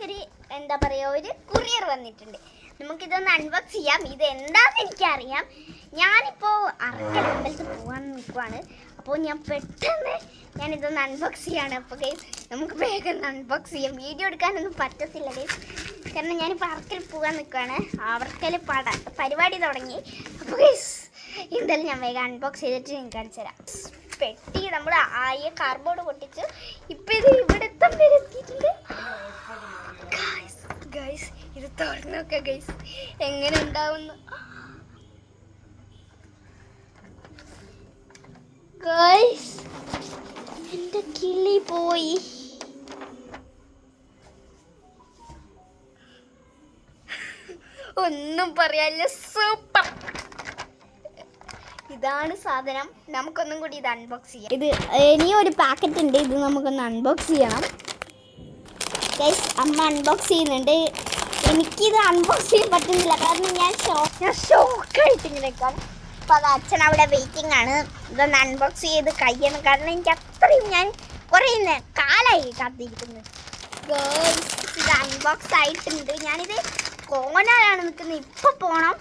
നമുക്കൊരു എന്താ പറയുക ഒരു കൊറിയർ വന്നിട്ടുണ്ട്. നമുക്കിതൊന്ന് അൺബോക്സ് ചെയ്യാം. ഇത് എന്താണെന്ന് എനിക്കറിയാം. ഞാനിപ്പോൾ അറക്കൽ അമ്പലത്തിൽ പോകാൻ നിൽക്കുവാണ്. അപ്പോൾ ഞാൻ പെട്ടെന്ന് ഞാനിതൊന്ന് അൺബോക്സ് ചെയ്യാണ്. അപ്പോൾ ഗൈസ് നമുക്ക് വേഗം ഒന്ന് അൺബോക്സ് ചെയ്യാം. വീഡിയോ എടുക്കാനൊന്നും പറ്റത്തില്ല ഗൈസ്, കാരണം ഞാനിപ്പോൾ അറക്കൽ പോകാൻ നിൽക്കുവാണ്. അവർക്കൽ പരിപാടി തുടങ്ങി. അപ്പോൾ ഗൈസ് എന്തായാലും ഞാൻ വേഗം അൺബോക്സ് ചെയ്തിട്ട് നിങ്ങൾക്ക് കാണിച്ചു തരാം. പെട്ടി നമ്മൾ ആയ കാർഡ്ബോർഡ് പൊട്ടിച്ച് ഇപ്പം ഇത് ഇവിടെ എത്തിയിട്ടുണ്ട്. ഗൈസ് ഇത് തുറന്നു നോക്കാം ഗൈസ് എങ്ങനെ ഉണ്ടാവുന്നു. ഗൈസ് എൻ്റെ കിളി പോയി. ഒന്നും പറയാനില്ല, സൂപ്പർ. ഇതാണ് സാധനം. നമുക്കൊന്നും കൂടി ഇത് അൺബോക്സ് ചെയ്യാം. ഇത് ഇനിയൊരു പാക്കറ്റ് ഉണ്ട്, ഇത് നമുക്കൊന്ന് അൺബോക്സ് ചെയ്യണം. ഗൈസ് അമ്മ അൺബോക്സ് ചെയ്യുന്നുണ്ട്. എനിക്കിത് അൺബോക്സ് ചെയ്യാൻ പറ്റുന്നില്ല, കാരണം ഞാൻ ഷോക്കായിട്ട് ഇങ്ങനെ നിൽക്കാം. അപ്പോൾ അത് അച്ഛൻ അവിടെ വെയിറ്റിംഗ് ആണ്. ഇതൊന്ന് അൺബോക്സ് ചെയ്ത് കഴിയണം, കാരണം എനിക്ക് അത്രയും ഞാൻ കുറേ കാലമായി കാത്തിരിക്കുന്നത്. ഗൈസ് ഇത് അൺബോക്സ് ആയിട്ടുണ്ട്. ഞാനിത് കോനാലാണ് നിൽക്കുന്നത്. ഇപ്പോൾ പോകണം,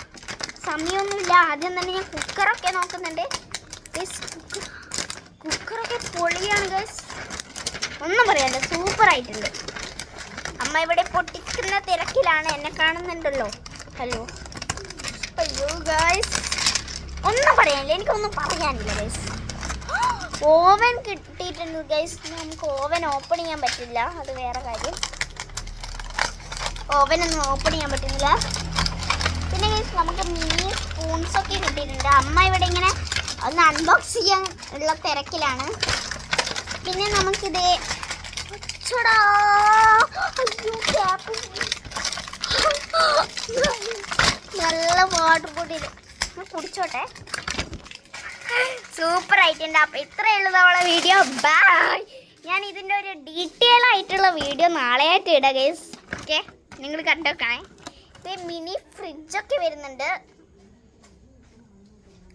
സമയമൊന്നുമില്ല. ആദ്യം തന്നെ ഞാൻ കുക്കറൊക്കെ നോക്കുന്നുണ്ട്. ഗൈസ് കുക്കറൊക്കെ പൊളിയാണ് ഗൈസ്, ഒന്നും പറയാനില്ല, സൂപ്പറായിട്ടുണ്ട്. അമ്മ ഇവിടെ പൊട്ടിക്കുന്ന തിരക്കിലാണ്, എന്നെ കാണുന്നുണ്ടല്ലോ. ഹലോ അയ്യോ ഗൈസ് ഒന്നും പറയാനില്ല, എനിക്കൊന്നും പറയാനില്ല ഗൈസ്. ഓവൻ കിട്ടിയിട്ടുണ്ട് ഗൈസ്. നമുക്ക് ഓവൻ ഓപ്പൺ ചെയ്യാൻ പറ്റില്ല, അത് വേറെ കാര്യം. ഓവനൊന്നും ഓപ്പൺ ചെയ്യാൻ പറ്റുന്നില്ല. പിന്നെ ഗൈസ് നമുക്ക് മിനി സ്പൂൺസൊക്കെ കിട്ടിയിട്ടുണ്ട്. അമ്മ ഇവിടെ ഇങ്ങനെ ഒന്ന് അൺബോക്സ് ചെയ്യാൻ ഉള്ള തിരക്കിലാണ്. പിന്നെ നമുക്കിത് നല്ല വാട്ടർ ബോട്ടിൽ കുടിച്ചോട്ടെ. സൂപ്പർ ആയിട്ടുണ്ട്. അപ്പം ഇത്രയേ ഉള്ളൂ നമ്മളെ വീഡിയോ. ബൈ. ഞാൻ ഇതിൻ്റെ ഒരു ഡീറ്റെയിൽ ആയിട്ടുള്ള വീഡിയോ നാളെയായിട്ട് ഇടാം ഗൈസ്. ഓക്കെ, നിങ്ങൾ കണ്ടോക്കണേ. ഇത് മിനി ഫ്രിഡ്ജൊക്കെ വരുന്നുണ്ട്,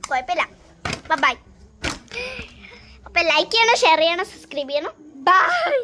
കുഴപ്പമില്ല. ബൈ. അപ്പം ലൈക്ക് ചെയ്യണം, ഷെയർ ചെയ്യണം, സബ്സ്ക്രൈബ് ചെയ്യണം. ബൈ.